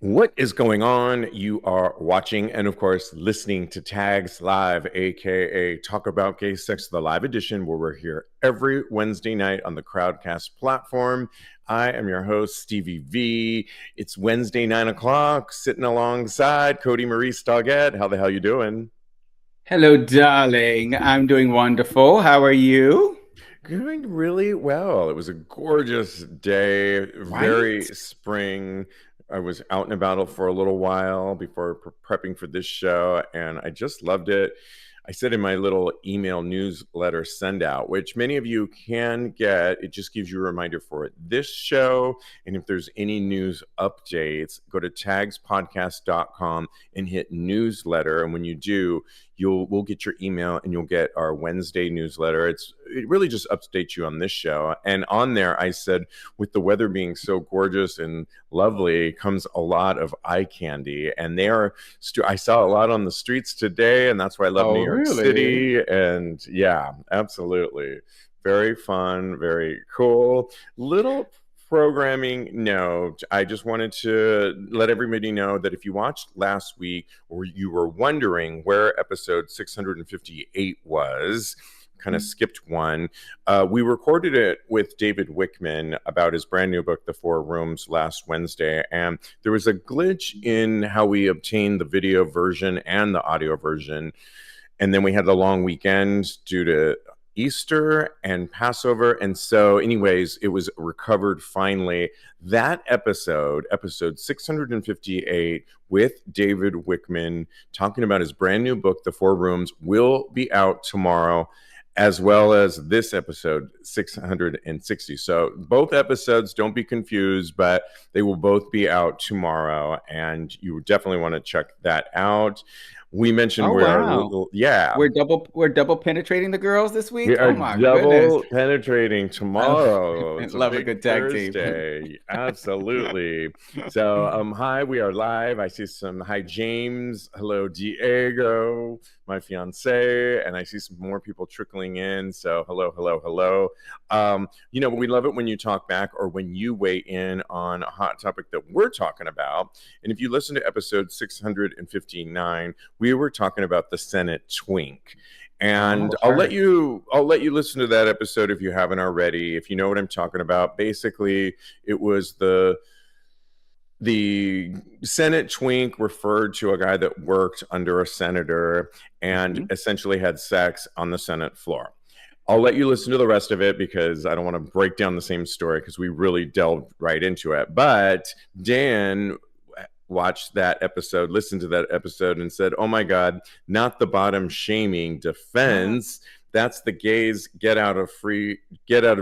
What is going on? You are watching and, of course, listening to Tags Live, aka Talk About Gay Sex, the live edition, where we're here every Wednesday night on the Crowdcast platform. I am your host, Stevie V. It's Wednesday, 9 o'clock, sitting alongside Kodi, Maurice, Doggette. How the hell you doing? Hello, darling. I'm doing wonderful. How are you? Doing really well. It was a gorgeous day, very Right? spring. I was out and about for a little while before prepping for this show, and I just loved it. I said in my little email newsletter send out, which many of you can get, it just gives you a reminder for it. This show, and if there's any news updates, go to tagspodcast.com and hit newsletter. And when you do, we'll get your email and you'll get our Wednesday newsletter. It really just updates you on this show. And on there, I said, with the weather being so gorgeous and lovely, comes a lot of eye candy. And I saw a lot on the streets today, and that's why I love New Oh, York really? City. And yeah, absolutely. Very fun, very cool. Little programming note. I just wanted to let everybody know that if you watched last week or you were wondering where episode 658 was, kind of skipped one. We recorded it with David Wichman about his brand new book, The Four Rooms, last Wednesday. And there was a glitch in how we obtained the video version and the audio version. And then we had the long weekend due to Easter and Passover. And so, anyways, it was recovered finally. That episode 658, with David Wichman talking about his brand new book, The Four Rooms, will be out tomorrow, as well as this episode 660. So both episodes, don't be confused, but they will both be out tomorrow, and you definitely want to check that out. We mentioned Oh, wow. yeah, We're double penetrating the girls this we week. are Oh my goodness. double penetrating I tomorrow. It's a love a big good tag team. Thursday. Absolutely. So, hi, we are live. I see some hi, James. Hello, Diego, my fiance, and I see some more people trickling in. So, hello, hello, hello. We love it when you talk back or when you weigh in on a hot topic that we're talking about. And if you listen to episode 659, we were talking about the Senate Twink. And Oh, I'll let heard. you listen to that episode if you haven't already, if you know what I'm talking about. Basically, it was the Senate Twink referred to a guy that worked under a senator and Mhm. essentially had sex on the Senate floor. I'll let you listen to the rest of it because I don't want to break down the same story because we really delved right into it. But Dan watched that episode, listened to that episode, and said, "Oh my God, not the bottom shaming defense. That's the gays get out of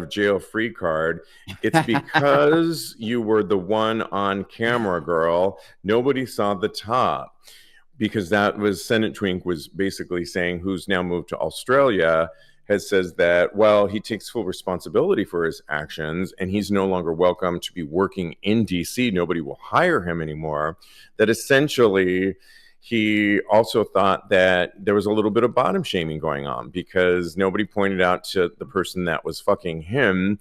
jail free card. It's because you were the one on camera, girl. Nobody saw the top." Because that was Senate Twink was basically saying, who's now moved to Australia, has says that, well, he takes full responsibility for his actions and he's no longer welcome to be working in DC. Nobody will hire him anymore. That essentially he also thought that there was a little bit of bottom shaming going on because nobody pointed out to the person that was fucking him.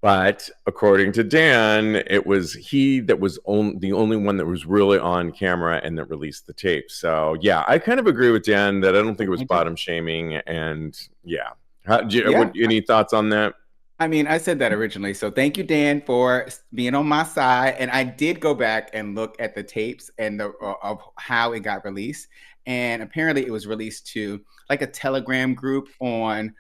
But according to Dan, it was he that was the only one that was really on camera and that released the tape. So yeah, I kind of agree with Dan that I don't think it was I do. bottom shaming. And yeah, Yeah. any thoughts on that? I mean, I said that originally. So thank you, Dan, for being on my side. And I did go back and look at the tapes and of how it got released. And apparently, it was released to like a Telegram group on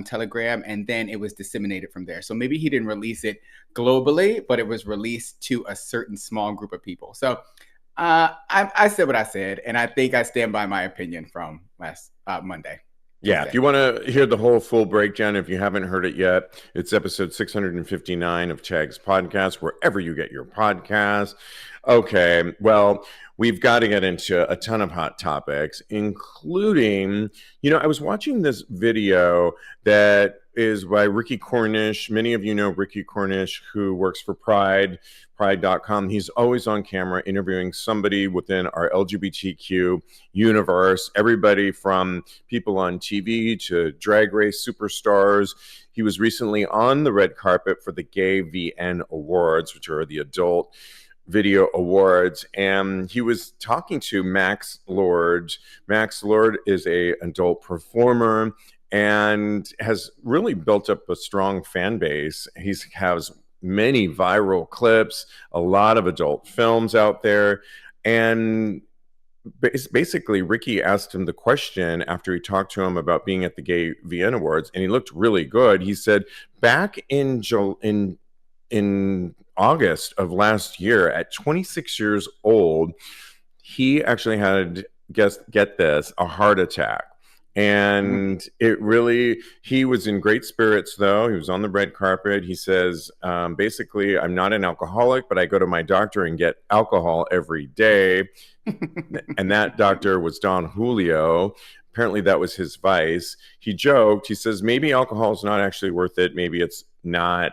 Telegram, and then it was disseminated from there. So maybe he didn't release it globally, but it was released to a certain small group of people. So I said what I said, and I think I stand by my opinion from last Monday, Yeah, if Tuesday. you want to hear the whole full breakdown, if you haven't heard it yet, it's episode 659 of Tagspodcast, wherever you get your podcasts. Okay, well, we've got to get into a ton of hot topics, including, I was watching this video that is by Ricky Cornish. Many of you know Ricky Cornish, who works for Pride.com. He's always on camera interviewing somebody within our LGBTQ universe, everybody from people on TV to drag race superstars. He was recently on the red carpet for the Gay VN Awards, which are the adult Video Awards, and he was talking to Max Lord. Max Lord is a adult performer and has really built up a strong fan base. He has many viral clips, a lot of adult films out there, and basically Ricky asked him the question after he talked to him about being at the Gay VN Awards, and he looked really good. He said back in August of last year, at 26 years old, he actually had, get this, a heart attack. And it really, he was in great spirits though. He was on the red carpet. He says, basically, I'm not an alcoholic, but I go to my doctor and get alcohol every day. And that doctor was Don Julio. Apparently that was his vice. He joked, he says, maybe alcohol is not actually worth it. Maybe it's not.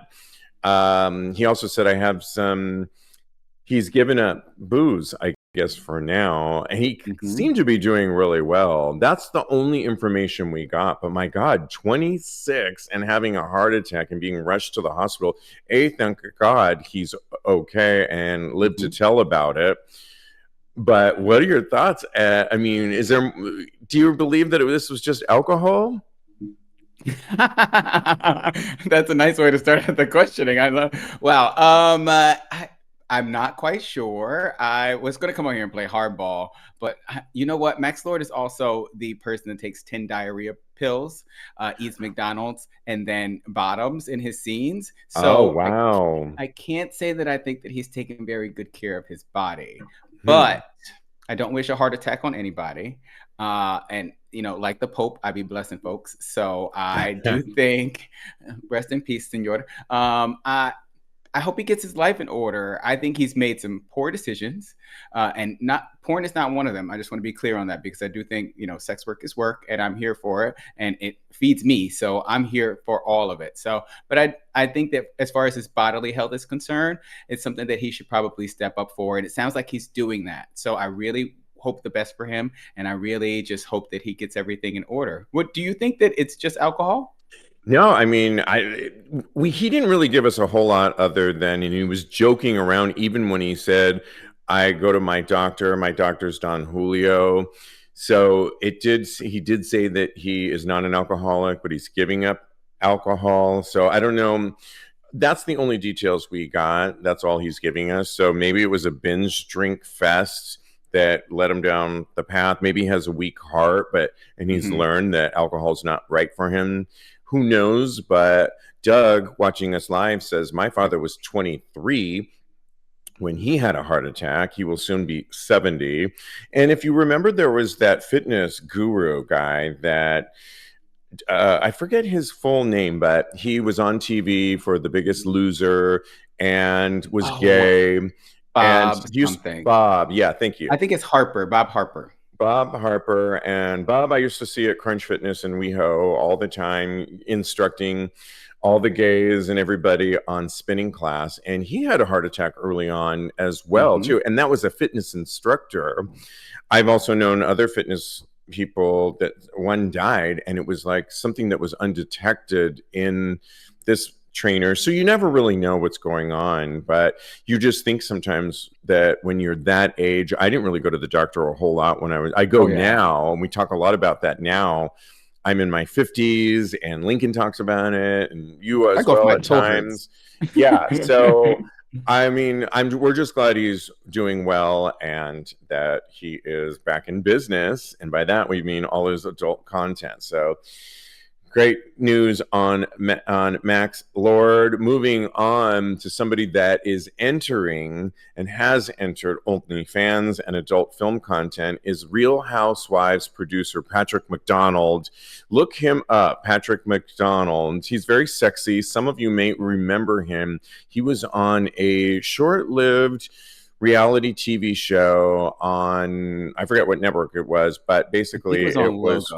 He also said, I have some, he's given up booze, I guess, for now. And he seemed to be doing really well. That's the only information we got. But my God, 26 and having a heart attack and being rushed to the hospital. Thank God he's okay and lived to tell about it. But what are your thoughts? I mean, do you believe that this was just alcohol? That's a nice way to start the questioning. I love. Wow. I'm not quite sure. I was going to come on here and play hardball, but you know what? Max Lord is also the person that takes 10 diarrhea pills, eats McDonald's, and then bottoms in his scenes. So wow. I can't say that I think that he's taking very good care of his body, but I don't wish a heart attack on anybody. And you know, like the Pope, I be blessing folks. So I do think, rest in peace, Senor. I hope he gets his life in order. I think he's made some poor decisions, and porn is not one of them. I just want to be clear on that, because I do think, you know, sex work is work, and I'm here for it, and it feeds me. So I'm here for all of it. So, but I think that as far as his bodily health is concerned, it's something that he should probably step up for, and it sounds like he's doing that. So I really hope the best for him, and I really just hope that he gets everything in order. What do you think, that it's just alcohol? No, I mean, he didn't really give us a whole lot other than, and he was joking around even when he said, I go to my doctor. My doctor's Don Julio. So he did say that he is not an alcoholic, but he's giving up alcohol. So I don't know. That's the only details we got. That's all he's giving us. So maybe it was a binge drink fest that led him down the path. Maybe he has a weak heart, and he's learned that alcohol is not right for him. Who knows? But Doug, watching us live, says, my father was 23 when he had a heart attack. He will soon be 70. And if you remember, there was that fitness guru guy that, I forget his full name, but he was on TV for The Biggest Loser and was gay. Bob and something. Bob, yeah, thank you. I think it's Harper, Bob Harper. Bob Harper. And Bob I used to see at Crunch Fitness in WeHo all the time, instructing all the gays and everybody on spinning class. And he had a heart attack early on as well, too. And that was a fitness instructor. I've also known other fitness people that one died, and it was like something that was undetected in this trainer. So you never really know what's going on, but you just think sometimes that when you're that age, I didn't really go to the doctor a whole lot when I go now, and we talk a lot about that now. I'm in my 50s, and Lincoln talks about it, and you as well at times. Yeah. So I mean, we're just glad he's doing well and that he is back in business. And by that, we mean all his adult content. So great news on Max Lord. Moving on to somebody that is entering and has entered OnlyFans and adult film content is Real Housewives producer Patrick McDonald. Look him up, Patrick McDonald. He's very sexy. Some of you may remember him. He was on a short-lived reality TV show on, I forget what network it was, but basically it was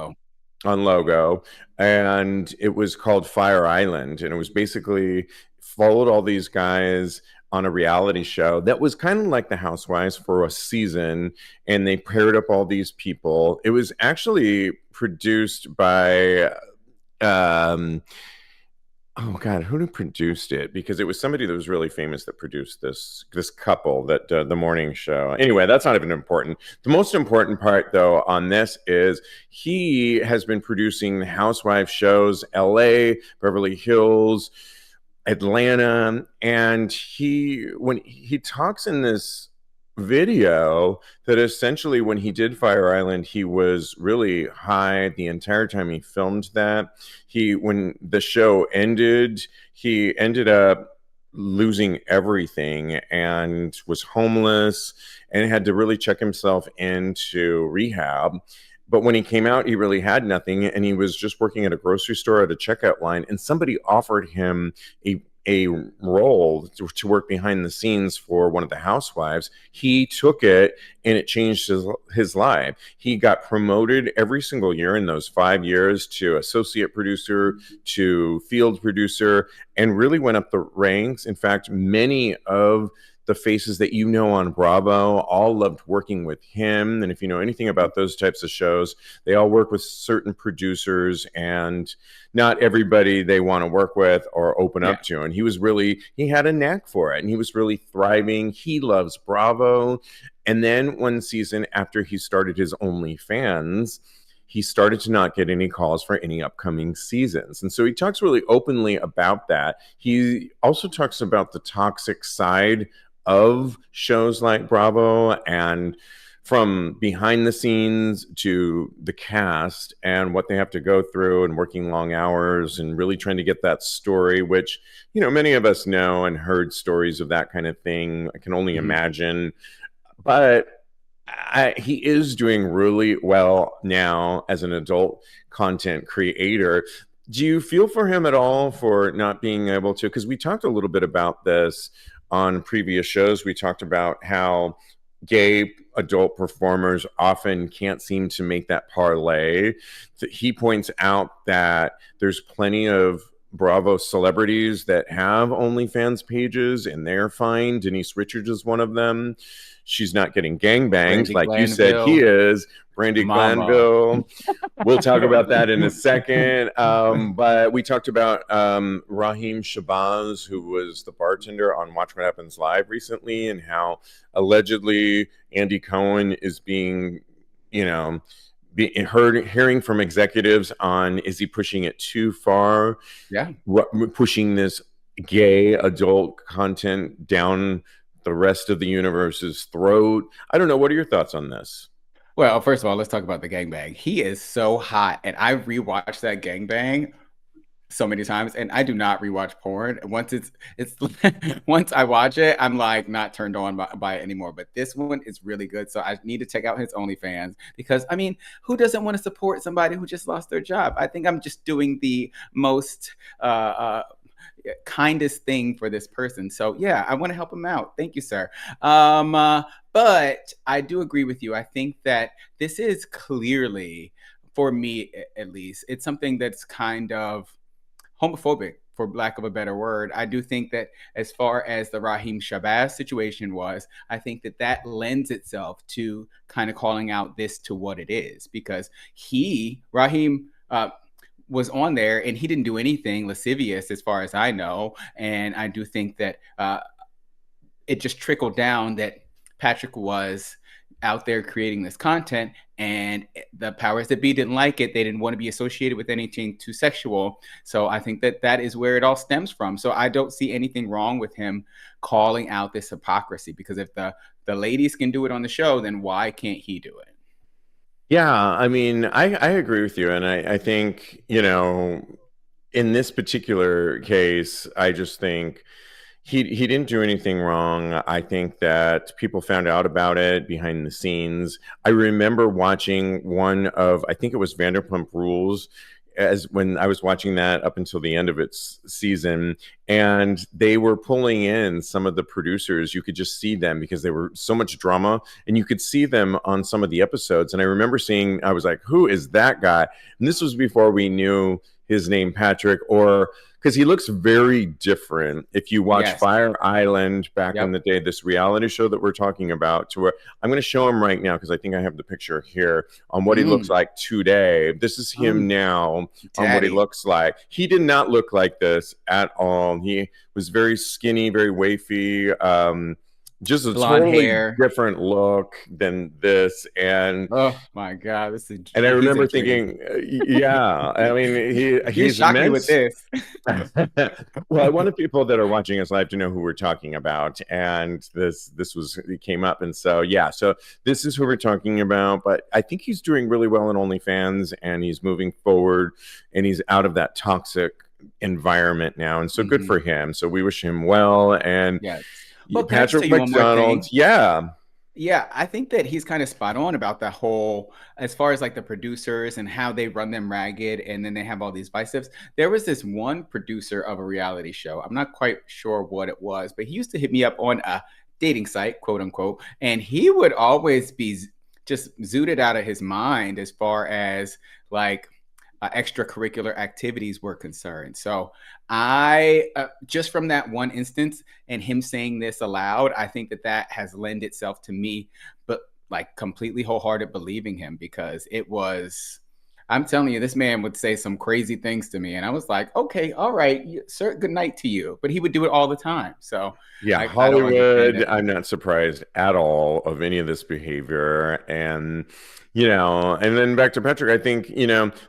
on Logo, and it was called Fire Island, and it was basically followed all these guys on a reality show that was kind of like The Housewives for a season, and they paired up all these people. It was actually produced by Oh God, who produced it? Because it was somebody that was really famous that produced this couple that the morning show. Anyway, that's not even important. The most important part, though, on this is he has been producing housewife shows, L.A., Beverly Hills, Atlanta, and when he talks in this video that essentially when he did Fire Island, he was really high the entire time he filmed that. When the show ended, he ended up losing everything and was homeless and had to really check himself into rehab. But when he came out, he really had nothing, and he was just working at a grocery store at a checkout line, and somebody offered him a role to work behind the scenes for one of the housewives. He took it, and it changed his life. He got promoted every single year in those 5 years to associate producer, to field producer, and really went up the ranks. In fact, many of the faces that you know on Bravo all loved working with him. And if you know anything about those types of shows, they all work with certain producers, and not everybody they want to work with or open up to. And he had a knack for it, and he was really thriving. He loves Bravo. And then one season after he started his OnlyFans, he started to not get any calls for any upcoming seasons. And so he talks really openly about that. He also talks about the toxic side of shows like Bravo, and from behind the scenes to the cast and what they have to go through and working long hours and really trying to get that story, which, many of us know and heard stories of that kind of thing. I can only imagine. But he is doing really well now as an adult content creator. Do you feel for him at all for not being able to? Because we talked a little bit about this on previous shows. We talked about how gay adult performers often can't seem to make that parlay. He points out that there's plenty of Bravo celebrities that have OnlyFans pages, and they're fine. Denise Richards is one of them. She's not getting gangbangs like you said he is. Brandy Glanville. We'll talk about that in a second. But we talked about Raheem Shabazz, who was the bartender on Watch What Happens Live recently, and how allegedly Andy Cohen is being, hearing from executives on, is he pushing it too far? Yeah. Pushing this gay adult content down the rest of the universe's throat. I don't know. What are your thoughts on this? Well, first of all, let's talk about the gangbang. He is so hot, and I rewatched that gangbang so many times, and I do not rewatch porn. Once it's once I watch it, I'm like not turned on by it anymore. But this one is really good, so I need to check out his OnlyFans, because I mean, who doesn't want to support somebody who just lost their job? I think I'm just doing the most kindest thing for this person. So yeah, I want to help him out. Thank you, sir. But I do agree with you. I think that this is clearly, for me at least, it's something that's kind of homophobic, for lack of a better word. I do think that as far as the Raheem Shabazz situation was, I think that lends itself to kind of calling out this to what it is, because Raheem, was on there and he didn't do anything lascivious as far as I know. And I do think that it just trickled down that Patrick was out there creating this content, and the powers that be didn't like it. They didn't want to be associated with anything too sexual. So I think that is where it all stems from. So I don't see anything wrong with him calling out this hypocrisy, because if the ladies can do it on the show, then why can't he do it? Yeah, I mean, I agree with you. And I think, in this particular case, I just think he didn't do anything wrong. I think that people found out about it behind the scenes. I remember watching I think it was Vanderpump Rules, as when I was watching that up until the end of its season, and they were pulling in some of the producers. You could just see them because there were so much drama, and you could see them on some of the episodes. And I remember I was like, who is that guy? And this was before we knew his name, Patrick, or because he looks very different. If you watch Yes. Fire Island back in Yep. the day, this reality show that we're talking about, to where I'm going to show him right now because I think I have the picture here on what he looks Mm. like today. This is him now on what he Daddy. looks like. He did not look like this at all. He was very skinny, very wafy. Just a Blonde totally hair. different look than this. Oh my God, And I he's a remember dream. thinking, yeah, I mean, You he's shocked me with immense. this. Well, I wanted people that are watching us live to know who we're talking about, and this was it came up, and so yeah, so this is who we're talking about. But I think he's doing really well in OnlyFans, and he's moving forward, and he's out of that toxic environment now, and so good for him. So we wish him well, and Yes. Well, can I just Patrick tell you one more McDonald, thing? yeah. Yeah, I think that he's kind of spot on about the whole, as far as like the producers and how they run them ragged, and then they have all these biceps. There was this one producer of a reality show. I'm not quite sure what it was, but he used to hit me up on a dating site, quote unquote, and he would always be just zooted out of his mind as far as like extracurricular activities were concerned. So I just from that one instance and him saying this aloud, I think that that has lent itself to me, but like completely wholehearted believing him, because it was. I'm telling you, this man would say some crazy things to me, and I was like, "Okay, all right, sir, good night to you." But he would do it all the time, so Yeah, I don't understand Hollywood, it. I'm not surprised at all of any of this behavior. And, and then back to Patrick, I think,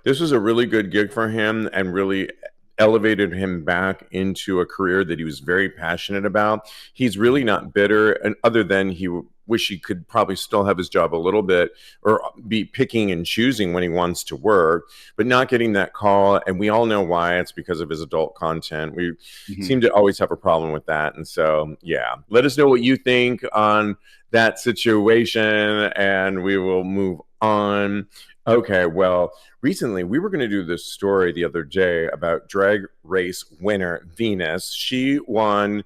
this was a really good gig for him and really elevated him back into a career that he was very passionate about. He's really not bitter, and other than he wish he could probably still have his job a little bit or be picking and choosing when he wants to work, but not getting that call. And we all know why. It's because of his adult content. We seem to always have a problem with that. And so, yeah, let us know what you think on that situation and we will move on. Okay, well, recently we were going to do this story the other day about drag race winner Venus. She won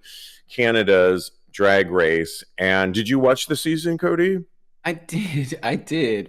Canada's drag race. And did you watch the season, Kodi? I did,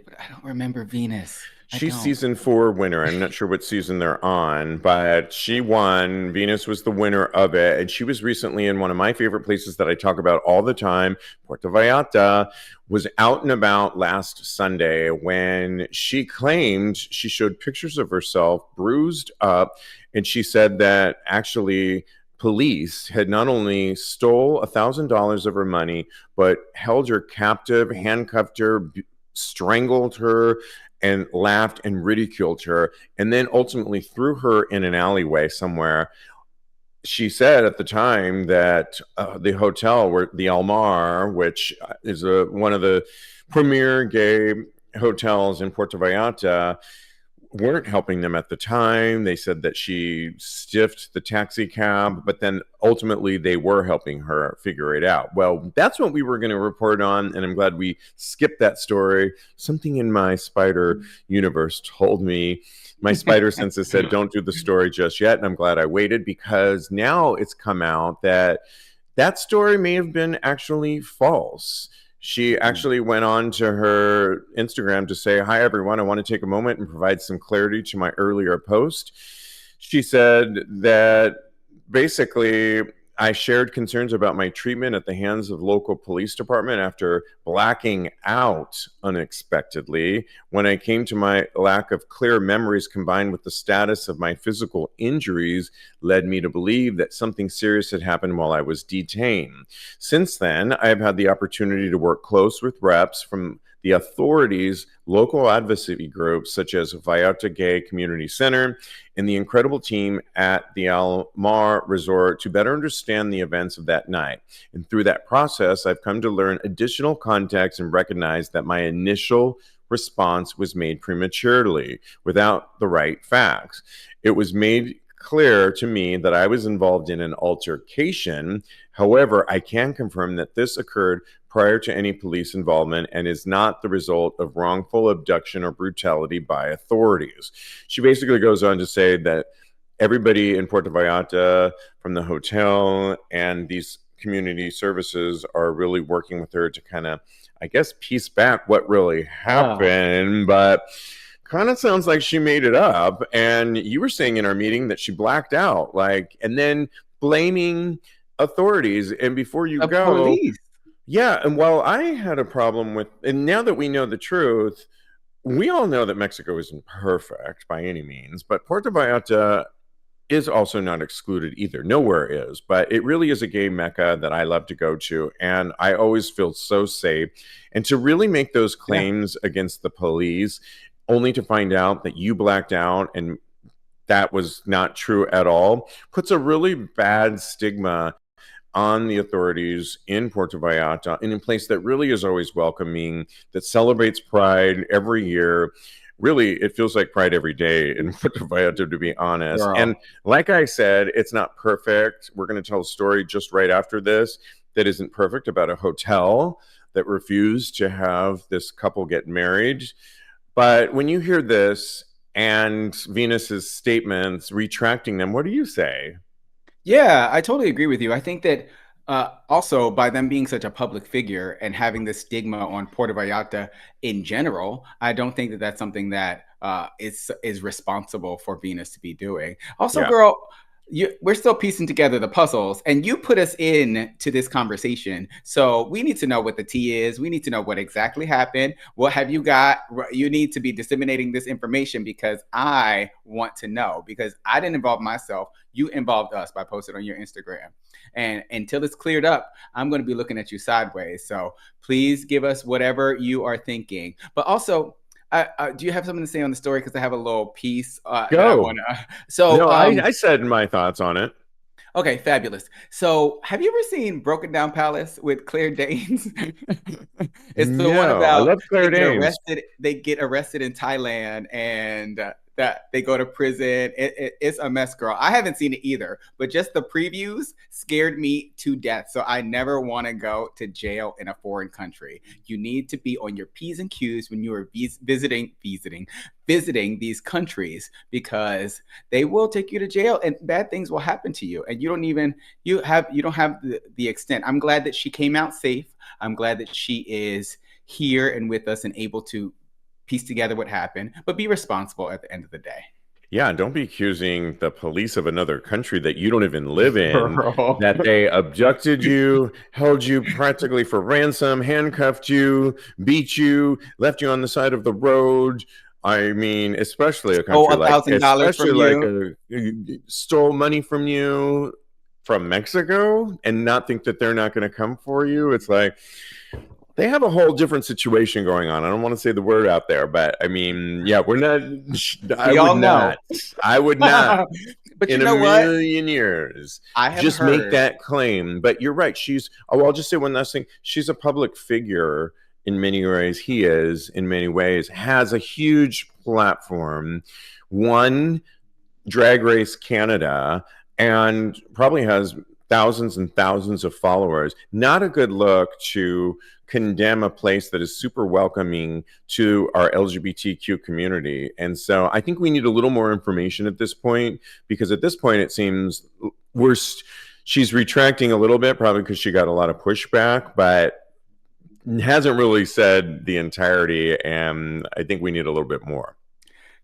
but I don't remember Venus. She's season 4 winner. I'm not sure what season they're on, but she won. Venus was the winner of it. And she was recently in one of my favorite places that I talk about all the time, Puerto Vallarta. Was out and about last Sunday when she claimed she showed pictures of herself bruised up. And she said that actually police had not only stole $1,000 of her money, but held her captive, handcuffed her, strangled her, and laughed and ridiculed her, and then ultimately threw her in an alleyway somewhere. She said at the time that the hotel, where the Almar, which is one of the premier gay hotels in Puerto Vallarta, weren't helping them at the time. They said that she stiffed the taxi cab, but then ultimately they were helping her figure it out. Well, that's what we were going to report on, and I'm glad we skipped that story. Something in my spider universe told me, my spider senses said, don't do the story just yet, and I'm glad I waited, because now it's come out that that story may have been actually false. She actually went on to her Instagram to say, "Hi, everyone. I want to take a moment and provide some clarity to my earlier post." She said that basically I shared concerns about my treatment at the hands of local police department after blacking out unexpectedly. When I came to my lack of clear memories combined with the status of my physical injuries led me to believe that something serious had happened while I was detained. Since then, I have had the opportunity to work close with reps from the authorities, local advocacy groups such as Vallarta Gay Community Center, and the incredible team at the Almar Resort to better understand the events of that night. And through that process, I've come to learn additional context and recognize that my initial response was made prematurely, without the right facts. It was made clear to me that I was involved in an altercation. However, I can confirm that this occurred prior to any police involvement and is not the result of wrongful abduction or brutality by authorities. She basically goes on to say that everybody in Puerto Vallarta, from the hotel and these community services, are really working with her to kind of, I guess, piece back what really happened. But kind of sounds like she made it up. And you were saying in our meeting that she blacked out, like, and then blaming authorities. And before you The go, police. yeah. And while I had a problem with, and now that we know the truth, we all know that Mexico isn't perfect by any means, but Puerto Vallarta is also not excluded either. Nowhere is, but it really is a gay mecca that I love to go to. And I always feel so safe. And to really make those claims against the police, only to find out that you blacked out and that was not true at all, puts a really bad stigma on the authorities in Puerto Vallarta, in a place that really is always welcoming, that celebrates Pride every year. Really, it feels like Pride every day in Puerto Vallarta, to be honest. Girl. And like I said, it's not perfect. We're going to tell a story just right after this that isn't perfect, about a hotel that refused to have this couple get married. But when you hear this and Venus's statements, retracting them, what do you say? Yeah, I totally agree with you. I think that also by them being such a public figure and having this stigma on Puerto Vallarta in general, I don't think that that's something that is responsible for Venus to be doing. Also, Yeah. girl, we're still piecing together the puzzles, and you put us in to this conversation. So we need to know what the tea is. We need to know what exactly happened. What have you got? You need to be disseminating this information because I want to know, because I didn't involve myself. You involved us by posting on your Instagram. And until it's cleared up, I'm going to be looking at you sideways. So please give us whatever you are thinking. But also, do you have something to say on the story? Because I have a little piece that I Go. want to. So No, I said my thoughts on it. Okay, fabulous. So, have you ever seen Broken Down Palace with Claire Danes? It's the one No, I about love Claire Danes. they get arrested in Thailand, and that they go to prison. It's a mess, girl. I haven't seen it either, but just the previews scared me to death. So I never want to go to jail in a foreign country. You need to be on your P's and Q's when you are visiting these countries, because they will take you to jail and bad things will happen to you, and you don't have the extent. I'm glad that she came out safe. I'm glad that she is here and with us and able to piece together what happened, but be responsible at the end of the day. Yeah, don't be accusing the police of another country that you don't even live in, Girl. that they abducted you, held you practically for ransom, handcuffed you, beat you, left you on the side of the road. I mean, especially a country like $1,000 from you. Stole money from you from Mexico and not think that they're not going to come for you. It's like they have a whole different situation going on. I don't want to say the word out there, but I mean, yeah, we're not. I would not. But in you know a what? million years, I have just heard. make that claim. But you're right. I'll just say one last thing. She's a public figure in many ways. He is in many ways, has a huge platform, won Drag Race Canada, and probably has thousands and thousands of followers. Not a good look to condemn a place that is super welcoming to our LGBTQ community. And so I think we need a little more information at this point, because at this point it seems she's retracting a little bit, probably because she got a lot of pushback, but hasn't really said the entirety. And I think we need a little bit more.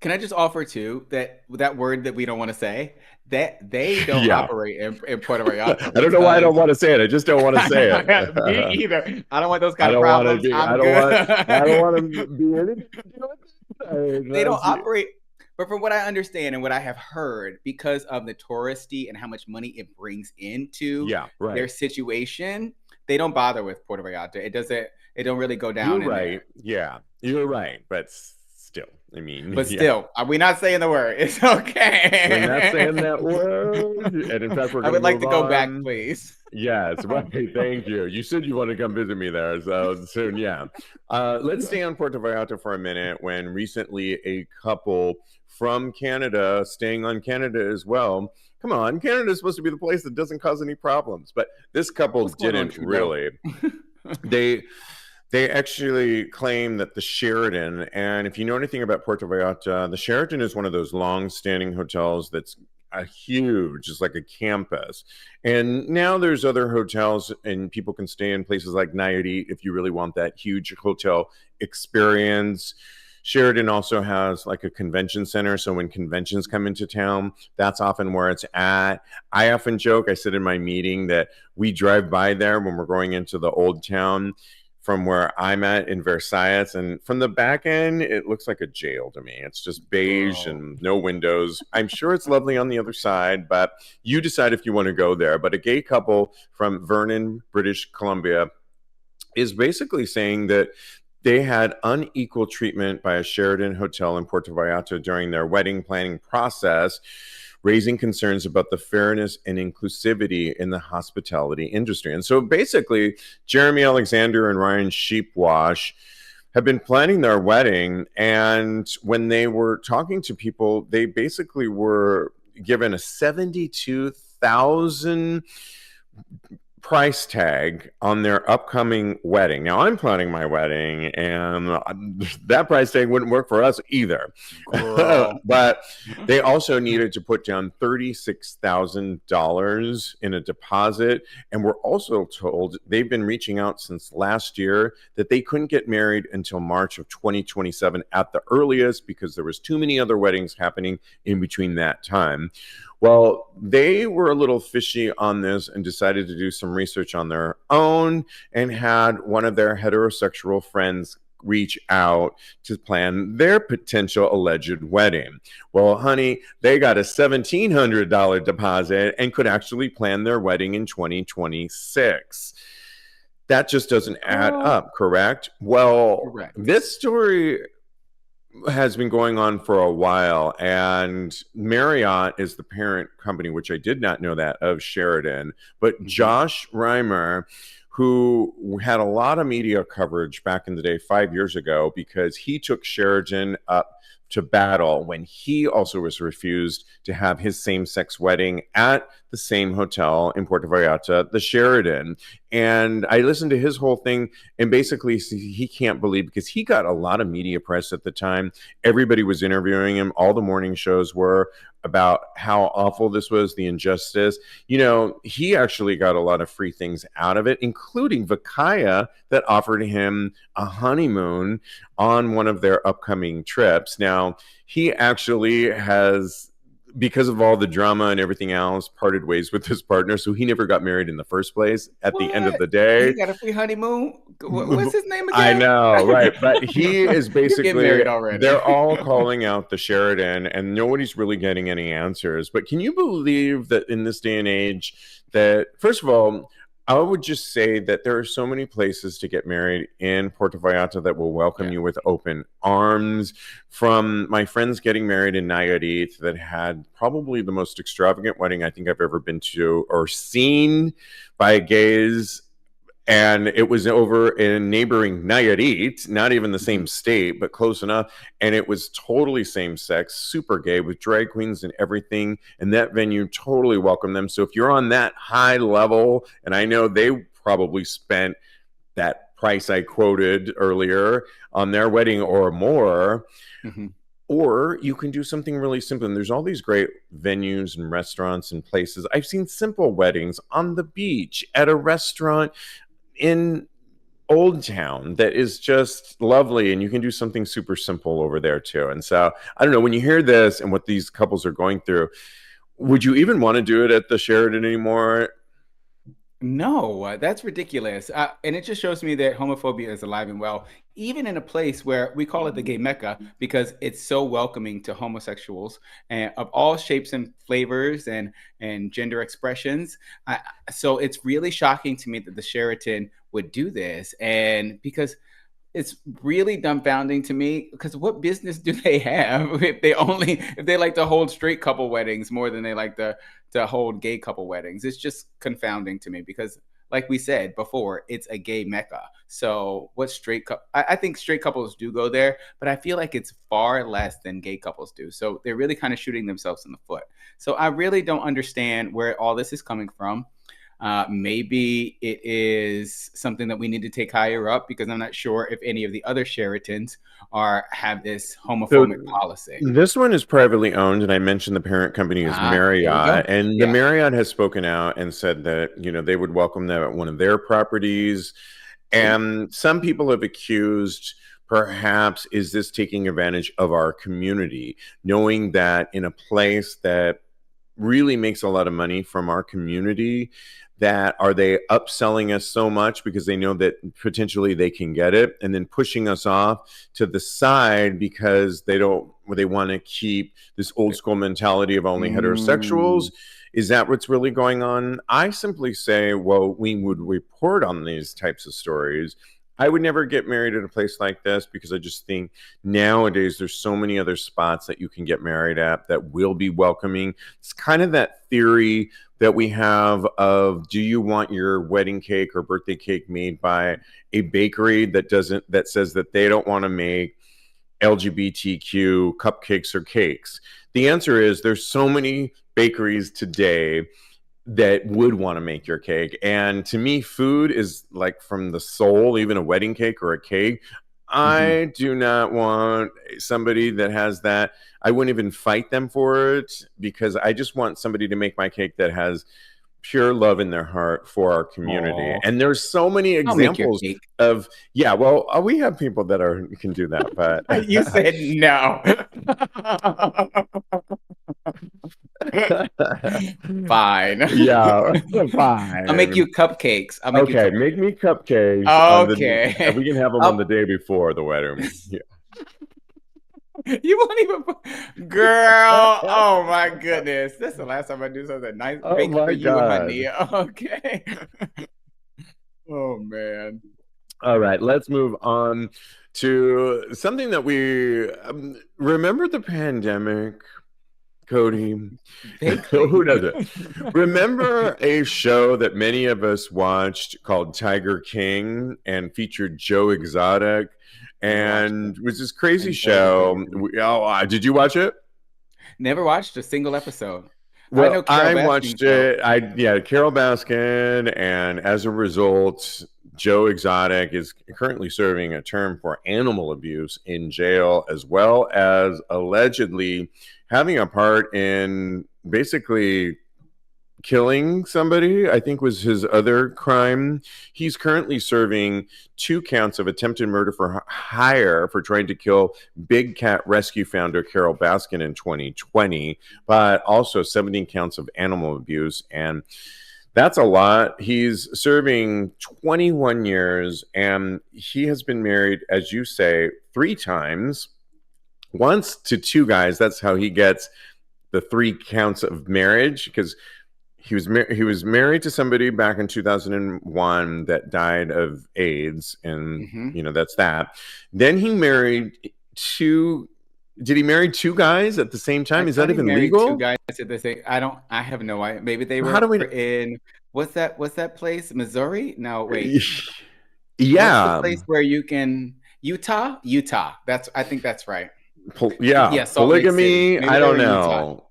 Can I just offer too that word that we don't want to say, that they don't operate in Puerto Vallarta? I don't know why I don't want to say it. I just don't want to say it. Me either. I don't want those kind of problems. I don't want to be anything to do with it. They don't operate. But from what I understand and what I have heard, because of the touristy and how much money it brings into their situation, they don't bother with Puerto Vallarta. It don't really go down. You're right. Yeah, you're right. But still, I mean, still, we're not saying the word. It's okay. We're not saying that word. And in fact, I would like to go back, please. Yes, right. Thank you. You said you want to come visit me there, so soon, yeah. Let's stay on Puerto Vallarta for a minute. When recently a couple from Canada, staying on Canada as well. Come on, Canada is supposed to be the place that doesn't cause any problems, but this couple didn't really. They actually claim that the Sheraton, and if you know anything about Puerto Vallarta, the Sheraton is one of those long-standing hotels that's a huge, it's like a campus. And now there's other hotels, and people can stay in places like Nayarit if you really want that huge hotel experience. Sheraton also has like a convention center. So when conventions come into town, that's often where it's at. I often joke, I said in my meeting that we drive by there when we're going into the old town from where I'm at in Versailles. And from the back end, it looks like a jail to me. It's just beige and no windows. I'm sure it's lovely on the other side, but you decide if you want to go there. But a gay couple from Vernon, British Columbia, is basically saying that they had unequal treatment by a Sheraton hotel in Puerto Vallarta during their wedding planning process, raising concerns about the fairness and inclusivity in the hospitality industry. And so basically, Jeremy Alexander and Ryan Sheepwash have been planning their wedding. And when they were talking to people, they basically were given a $72,000 price tag on their upcoming wedding. Now, I'm planning my wedding, and that price tag wouldn't work for us either. But they also needed to put down $36,000 in a deposit. And we're also told they've been reaching out since last year that they couldn't get married until March of 2027 at the earliest because there was too many other weddings happening in between that time. Well, they were a little fishy on this and decided to do some research on their own and had one of their heterosexual friends reach out to plan their potential alleged wedding. Well, honey, they got a $1,700 deposit and could actually plan their wedding in 2026. That just doesn't add up, correct? Well, correct. This story has been going on for a while, and Marriott is the parent company, which I did not know that, of Sheraton. But Josh Reimer, who had a lot of media coverage back in the day 5 years ago because he took Sheraton up to battle when he also was refused to have his same-sex wedding at the same hotel in Puerto Vallarta, the Sheraton. And I listened to his whole thing, and basically he can't believe, because he got a lot of media press at the time. Everybody was interviewing him. All the morning shows were about how awful this was, the injustice. You know, he actually got a lot of free things out of it, including Vakaya, that offered him a honeymoon on one of their upcoming trips. Now, he actually has, because of all the drama and everything else, parted ways with his partner, so he never got married in the first place at the end of the day. He got a free honeymoon? What's his name again? I know, right? But he is basically, married already. They're all calling out the Sheraton, and nobody's really getting any answers. But can you believe that in this day and age that, first of all, I would just say that there are so many places to get married in Puerto Vallarta that will welcome you with open arms. From my friends getting married in Nayarit that had probably the most extravagant wedding I think I've ever been to or seen by gays. And it was over in neighboring Nayarit, not even the same state, but close enough. And it was totally same sex, super gay, with drag queens and everything. And that venue totally welcomed them. So if you're on that high level, and I know they probably spent that price I quoted earlier on their wedding or more, or you can do something really simple. And there's all these great venues and restaurants and places. I've seen simple weddings on the beach, at a restaurant in Old Town that is just lovely, and you can do something super simple over there too. And so I don't know, when you hear this and what these couples are going through, would you even want to do it at the Sheraton anymore? No, that's ridiculous. And it just shows me that homophobia is alive and well, even in a place where we call it the gay Mecca, because it's so welcoming to homosexuals and of all shapes and flavors and gender expressions. So it's really shocking to me that the Sheraton would do this. And because it's really dumbfounding to me, because what business do they have if they like to hold straight couple weddings more than they like to hold gay couple weddings? It's just confounding to me because, like we said before, it's a gay Mecca. So what I think straight couples do go there, but I feel like it's far less than gay couples do. So they're really kind of shooting themselves in the foot. So I really don't understand where all this is coming from. Maybe it is something that we need to take higher up, because I'm not sure if any of the other Sheratons have this homophobic policy. This one is privately owned, and I mentioned the parent company is Marriott, and the Marriott has spoken out and said that, you know, they would welcome them at one of their properties. And some people have accused perhaps is this taking advantage of our community, knowing that in a place that really makes a lot of money from our community, that are they upselling us so much because they know that potentially they can get it, and then pushing us off to the side because they want to keep this old school mentality of only heterosexuals? Is that what's really going on? I simply say, well, we would report on these types of stories. I would never get married at a place like this because I just think nowadays there's so many other spots that you can get married at that will be welcoming. It's kind of that theory that we have of, do you want your wedding cake or birthday cake made by a bakery that says that they don't want to make LGBTQ cupcakes or cakes? The answer is there's so many bakeries today that would want to make your cake. And to me, food is like from the soul, even a wedding cake or a cake. I do not want somebody that has that. I wouldn't even fight them for it, because I just want somebody to make my cake that has pure love in their heart for our community. Aww. And there's so many examples of, we have people that can do that, but you said no. Fine. Yeah, fine. I'll make you cupcakes. Make me cupcakes. Okay. We can have them on the day before the wedding. Yeah. You won't even, girl. Oh my goodness, that's the last time I do something nice. Oh my you God. and my Nia. Okay. Oh man. All right, let's move on to something that we remember. The pandemic, Kodi. Who doesn't remember a show that many of us watched called Tiger King and featured Joe Exotic? And it was this crazy show. Did you watch it? Never watched a single episode. Well, I watched it. Carol Baskin, and as a result, Joe Exotic is currently serving a term for animal abuse in jail, as well as allegedly having a part in basically killing somebody, I think was his other crime. He's currently serving 2 counts of attempted murder for hire for trying to kill Big Cat Rescue founder Carol Baskin in 2020, but also 17 counts of animal abuse. And that's a lot. He's serving 21 years, and he has been married, as you say, 3 times. Once to 2 guys. That's how he gets the 3 counts of marriage, because he was married to somebody back in 2001 that died of AIDS, and that's that. Then he married 2. Did he marry 2 guys at the same time? Is that even legal? 2 guys at the same. I have no idea. Maybe they were in what's that place? Missouri? No, wait. Yeah. What's the place where you can Utah? I think that's right. Polygamy. I don't know.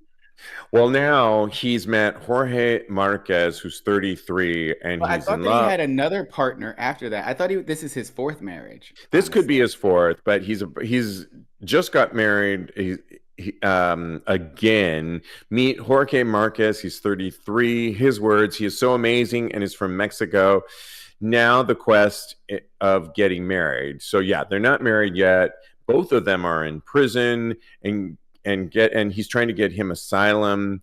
Well, now he's met Jorge Marquez, who's 33, and he's in love. He had another partner after that. I thought this is his 4th marriage. This could be his 4th, but he's just got married again. Meet Jorge Marquez. He's 33. His words: he is so amazing and is from Mexico. Now the quest of getting married. So yeah, they're not married yet. Both of them are in prison, and he's trying to get him asylum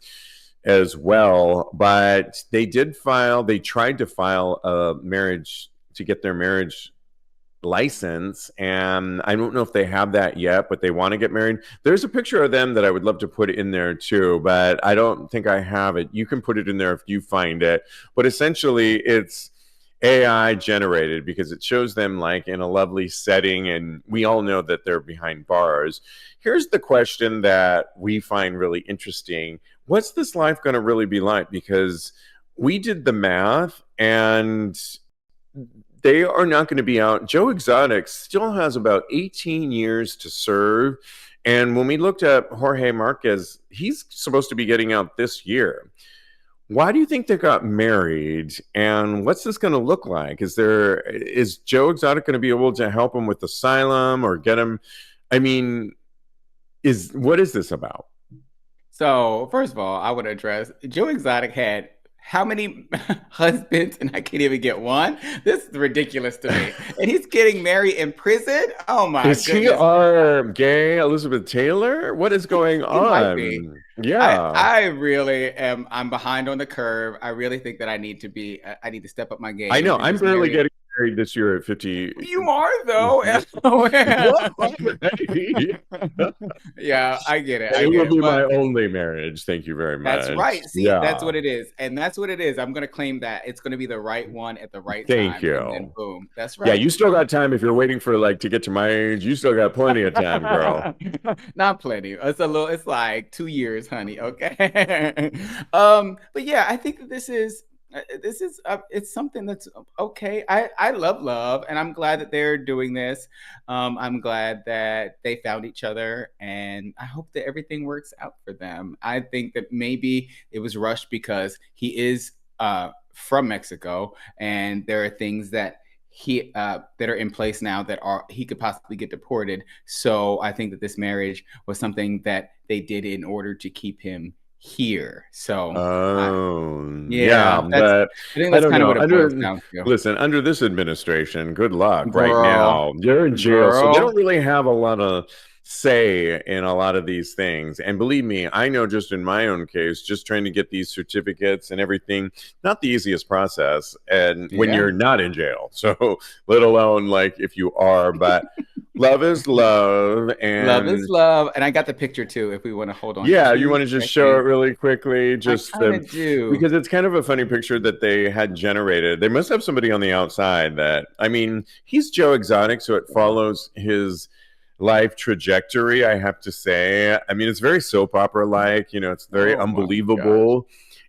as well. But they tried to file a marriage to get their marriage license, and I don't know if they have that yet, but they want to get married. There's a picture of them that I would love to put in there too, but I don't think I have it. You can put it in there if you find it. But essentially it's AI generated, because it shows them like in a lovely setting, and we all know that they're behind bars. Here's the question that we find really interesting. What's this life going to really be like? Because we did the math, and they are not going to be out. Joe Exotic still has about 18 years to serve. And when we looked at Jorge Marquez, he's supposed to be getting out this year. Why do you think they got married, and what's this going to look like? Is Joe Exotic going to be able to help him with asylum or get him? I mean, what is this about? So first of all, I would address Joe Exotic had how many husbands, and I can't even get one. This is ridiculous to me. And he's getting married in prison. Oh my Is he goodness. our gay Elizabeth Taylor? What is going He might be. on? Yeah. I really am. I'm behind on the curve. I really think that I need to be. I need to step up my I game know. and I'm just barely marry. getting married this year at 50. You are though. What? Yeah, I get it. I It will get it. be my But only marriage. Thank you very that's much. right. See, that's Yeah. what it is, and that's what it is. I'm gonna claim that it's gonna be the right one at the right Thank time, and then you. boom. That's Yeah, right. you still got time if you're waiting for like to get to my age. You still got plenty of time, girl. Not plenty. It's a little. It's like 2 years, honey. Okay. But yeah, I think that it's something that's okay. I love love, and I'm glad that they're doing this. I'm glad that they found each other, and I hope that everything works out for them. I think that maybe it was rushed because he is from Mexico, and there are things that that are in place now that are he could possibly get deported. So I think that this marriage was something that they did in order to keep him here. So Yeah, yeah, but I think I that's don't kind of know. what it boils down to. Listen, under this administration, good luck right Girl, now. You're in jail, so they don't girl. really have a lot of say in a lot of these things. And believe me, I know just in my own case, just trying to get these certificates and everything, not the easiest process. And when Yeah. you're not in jail, so let alone like if you are, but love is love. Love is And love. And I got the picture too, if we want to hold on yeah, you 2 want to just show it seconds. really quickly, I just kind of do. because it's kind of a funny picture that they had generated. They must have somebody on the outside that, I mean, he's Joe Exotic, so it follows his life trajectory, I have to say. I mean, it's very soap opera like, it's very Oh my gosh. unbelievable.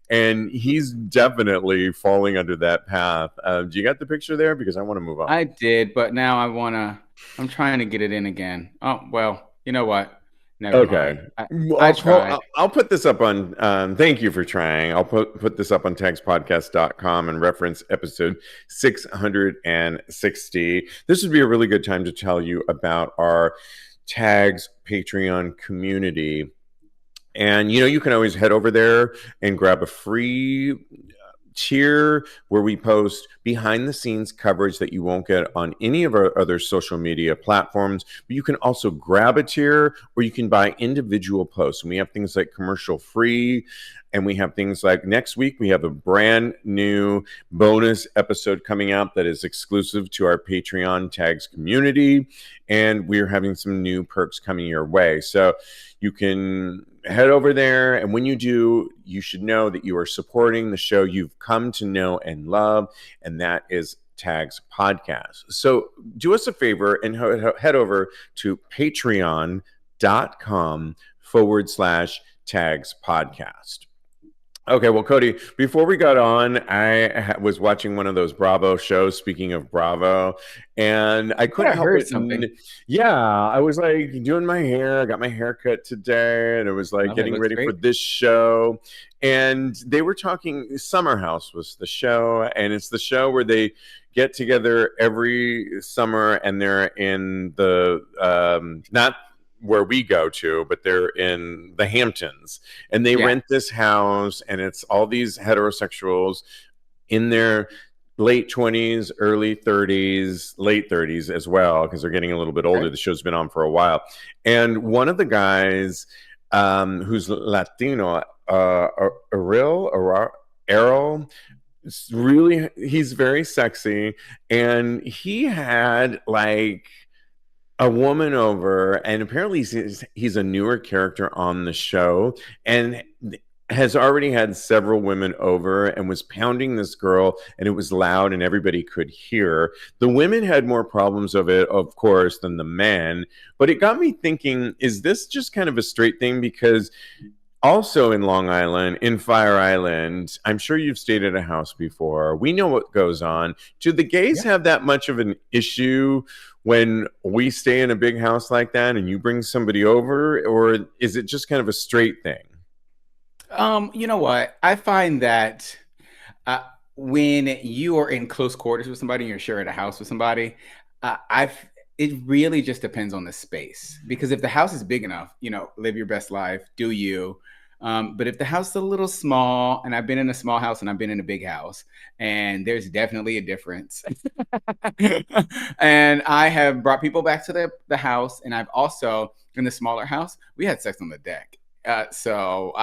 And he's definitely falling under that path. Do you got the picture there? Because I want to move on. I did, but now I'm trying to get it in again. Oh, well, you know what? Never Okay. mind. Well, I tried. I'll put this up on, thank you for trying. I'll put this up on tagspodcast.com and reference episode 660. This would be a really good time to tell you about our Tags Patreon community. And, you can always head over there and grab a free tier where we post behind the scenes coverage that you won't get on any of our other social media platforms. But you can also grab a tier or you can buy individual posts. And we have things like commercial free. And we have things like next week, we have a brand new bonus episode coming out that is exclusive to our Patreon Tags community. And we're having some new perks coming your way. So you can head over there. And when you do, you should know that you are supporting the show you've come to know and love. And that is Tags Podcast. So do us a favor and head over to patreon.com/Tags Podcast. Okay, well, Kodi, before we got on, I was watching one of those Bravo shows, speaking of Bravo, and I couldn't I help heard it. something. Yeah, I was like doing my hair. I got my hair cut today, and it was like Love it. getting Looks ready for great. this show. And they were talking, Summer House was the show, and it's the show where they get together every summer and they're in the, not where we go to, but they're in the Hamptons and they Yeah. rent this house and it's all these heterosexuals in their late 20s, early 30s, late 30s as well, because they're getting a little bit older. Okay. The show's been on for a while. And one of the guys who's Latino, Errol, really, he's very sexy. And he had like a woman over, and apparently he's a newer character on the show and has already had several women over and was pounding this girl, and it was loud and everybody could hear. The women had more problems of it, of course, than the men, but it got me thinking, is this just kind of a straight thing? Because also in Long Island, in Fire Island, I'm sure you've stayed at a house before. We know what goes on. Do the gays Yeah. have that much of an issue when we stay in a big house like that and you bring somebody over, or is it just kind of a straight thing? You know what? I find that when you are in close quarters with somebody and you're sharing a house with somebody, it really just depends on the space. Because if the house is big enough, live your best life, do you. But if the house is a little small, and I've been in a small house and I've been in a big house, and there's definitely a difference. And I have brought people back to the house, and I've also, in the smaller house, we had sex on the deck. So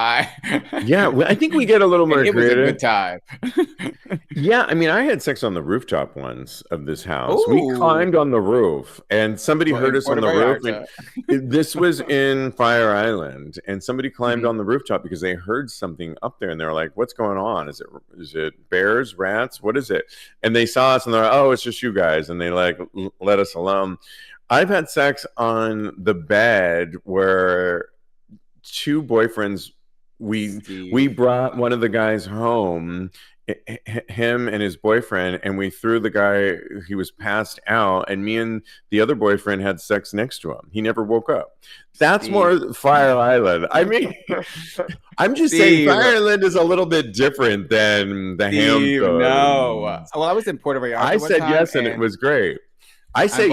Yeah, I think we get a little more it was a creative. good time. Yeah, I mean, I had sex on the rooftop once of this house. We Ooh. climbed on the roof, and somebody Well, heard in us on Puerto the roof. Vallarta. And this was in Fire Island, and somebody climbed on the rooftop because they heard something up there, and they're like, "What's going on? Is it bears, rats? What is it?" And they saw us, and they're like, "Oh, it's just you guys," and they like let us alone. I've had sex on the bed where two boyfriends, we brought one of the guys home, him and his boyfriend, and we threw the guy, he was passed out, and me and the other boyfriend had sex next to him. He never woke up. That's Steve. More Fire Island. I mean, I'm just saying Fire Island is a little bit different than the Hamptons. No. Well, I was in Puerto Vallarta. I said yes, and it was great. I say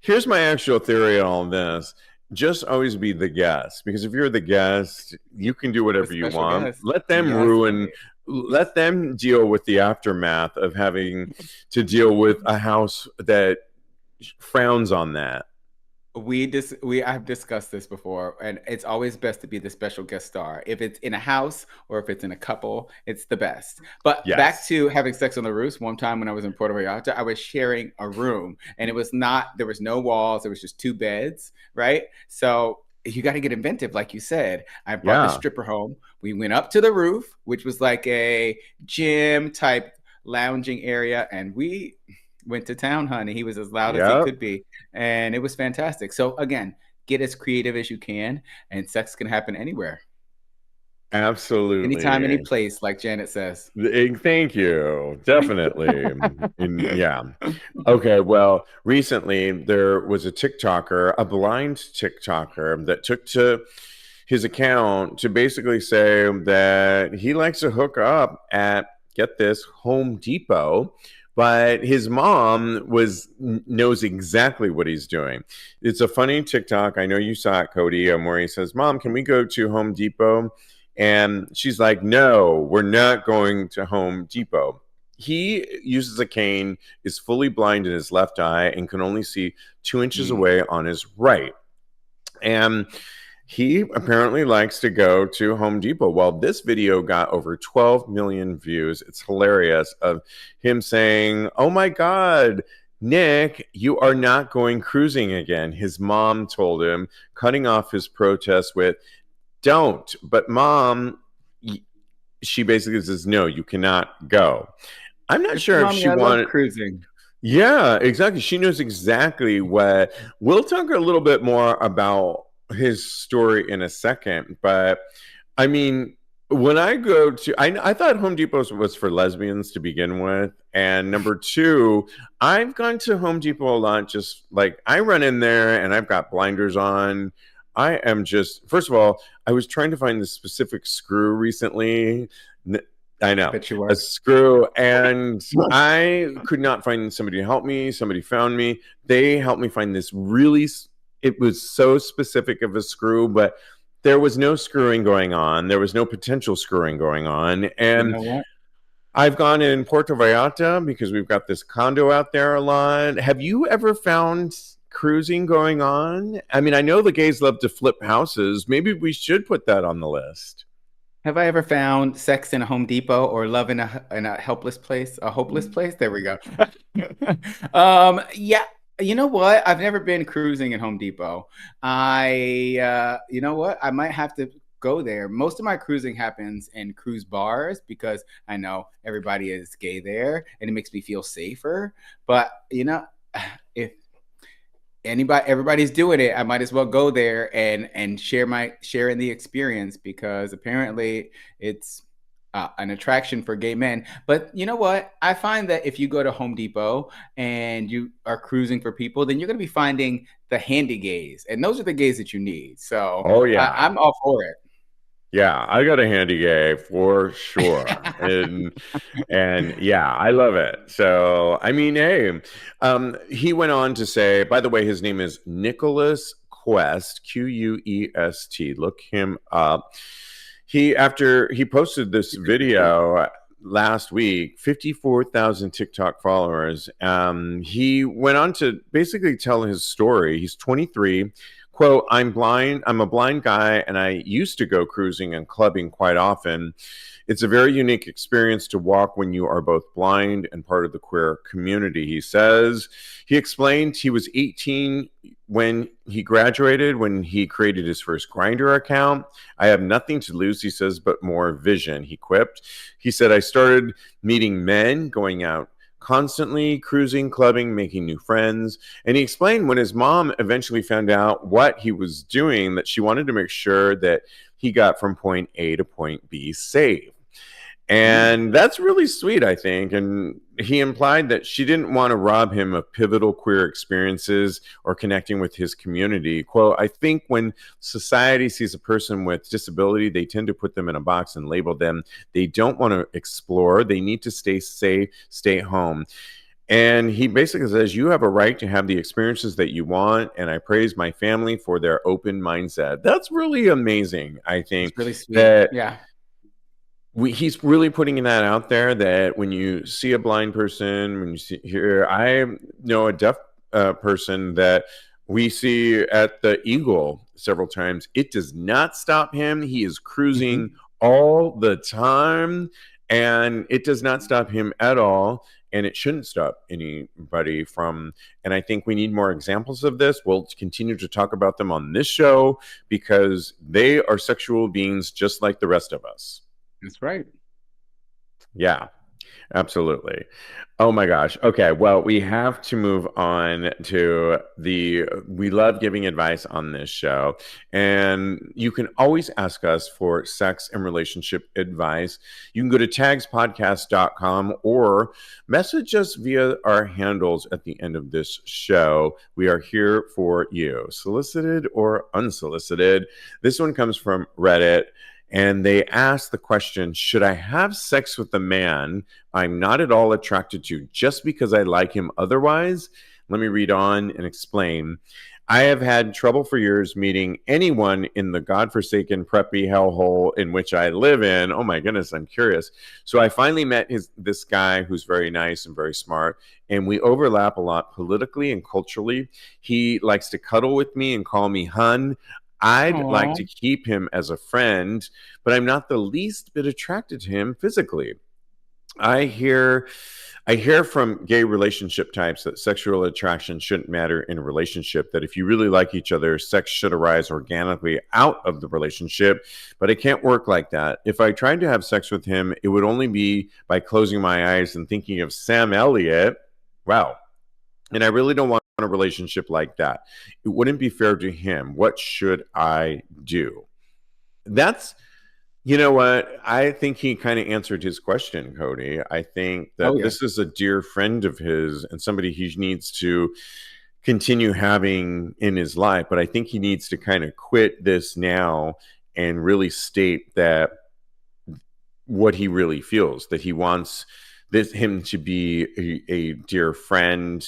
here's my actual theory on all this. Just always be the guest, because if you're the guest, you can do whatever you want. Guest. Let them let them deal with the aftermath of having to deal with a house that frowns on that. I've discussed this before, and it's always best to be the special guest star. If it's in a house or if it's in a couple, it's the best. But back to having sex on the roof. One time when I was in Puerto Vallarta, I was sharing a room, and there was no walls. There was just two beds, right? So you got to get inventive, like you said. I brought the stripper home. We went up to the roof, which was like a gym type lounging area, and we went to town, honey. He was as loud as he could be, and it was fantastic. So again, get as creative as you can, and sex can happen anywhere. Absolutely. Anytime, any place, like Janet says. Thank you. Definitely. Yeah. Okay. Well, recently there was a TikToker, a blind TikToker, that took to his account to basically say that he likes to hook up at, get this, Home Depot. But his mom knows exactly what he's doing. It's a funny TikTok. I know you saw it, Kodi, where he says, "Mom, can we go to Home Depot?" And she's like, "No, we're not going to Home Depot." He uses a cane, is fully blind in his left eye, and can only see 2 inches away on his right. And he apparently likes to go to Home Depot. Well, this video got over 12 million views. It's hilarious, of him saying, "Oh my God, Nick, you are not going cruising again." His mom told him, cutting off his protest with, "Don't." But Mom, she basically says, "No, you cannot go." I'm not sure if she wanted cruising. Yeah, exactly. She knows exactly what. We'll talk a little bit more about his story in a second, but I mean, when I go to, I thought Home Depot was for lesbians to begin with, and number two, I've gone to Home Depot a lot. Just like, I run in there and I've got blinders on. I am just, first of all, I was trying to find the specific screw recently. I know, a screw, and I could not find somebody to help me. Somebody found me. They helped me find this really. It was so specific of a screw, but there was no screwing going on. There was no potential screwing going on. And you know what? I've gone in Puerto Vallarta because we've got this condo out there a lot. Have you ever found cruising going on? I mean, I know the gays love to flip houses. Maybe we should put that on the list. Have I ever found sex in a Home Depot or love in a helpless place, a hopeless place? There we go. Yeah. You know what? I've never been cruising at Home Depot. You know what? I might have to go there. Most of my cruising happens in cruise bars because I know everybody is gay there and it makes me feel safer. But, you know, if everybody's doing it, I might as well go there and share in the experience, because apparently it's an attraction for gay men. But you know what? I find that if you go to Home Depot and you are cruising for people, then you're going to be finding the handy gays, and those are the gays that you need. So, I'm all for it. Yeah, I got a handy gay for sure. and yeah, I love it. So, I mean, hey, he went on to say, by the way, his name is Nicholas Quest, Quest. Look him up. after he posted this video last week, 54,000 TikTok followers. He went on to basically tell his story. He's 23. Quote, I'm blind. I'm a blind guy, and I used to go cruising and clubbing quite often. It's a very unique experience to walk when you are both blind and part of the queer community, he says. He explained he was 18 when he graduated, when he created his first Grindr account. I have nothing to lose, he says, but more vision, he quipped. He said, I started meeting men, going out constantly, cruising, clubbing, making new friends. And he explained when his mom eventually found out what he was doing, that she wanted to make sure that he got from point A to point B safe. And that's really sweet, I think. And he implied that she didn't want to rob him of pivotal queer experiences or connecting with his community. Quote, I think when society sees a person with disability, they tend to put them in a box and label them. They don't want to explore. They need to stay safe, stay home. And he basically says, you have a right to have the experiences that you want. And I praise my family for their open mindset. That's really amazing, I think. It's really sweet. That yeah. He's really putting that out there, that when you see a blind person, when you hear, I know a deaf person that we see at the Eagle several times. It does not stop him. He is cruising all the time, and it does not stop him at all. And it shouldn't stop anybody from, and I think we need more examples of this. We'll continue to talk about them on this show because they are sexual beings just like the rest of us. That's right. Yeah, absolutely. Oh my gosh. Okay. Well, we have to move on to we love giving advice on this show. And you can always ask us for sex and relationship advice. You can go to tagspodcast.com or message us via our handles at the end of this show. We are here for you, solicited or unsolicited. This one comes from Reddit. And they asked the question, should I have sex with a man I'm not at all attracted to just because I like him otherwise? Let me read on and explain. I have had trouble for years meeting anyone in the godforsaken preppy hellhole in which I live in. Oh my goodness, I'm curious. So I finally met this guy who's very nice and very smart, and we overlap a lot politically and culturally. He likes to cuddle with me and call me hun. I'd like to keep him as a friend, but I'm not the least bit attracted to him physically. I hear from gay relationship types that sexual attraction shouldn't matter in a relationship, that if you really like each other, sex should arise organically out of the relationship, but it can't work like that. If I tried to have sex with him, it would only be by closing my eyes and thinking of Sam Elliott. Wow. And I really don't want a relationship like that. It wouldn't be fair to him. What should I do? That's, you know what? I think he kind of answered his question, Kodi. I think that this is a dear friend of his and somebody he needs to continue having in his life. But I think he needs to kind of quit this now and really state that what he really feels, that he wants him to be a dear friend.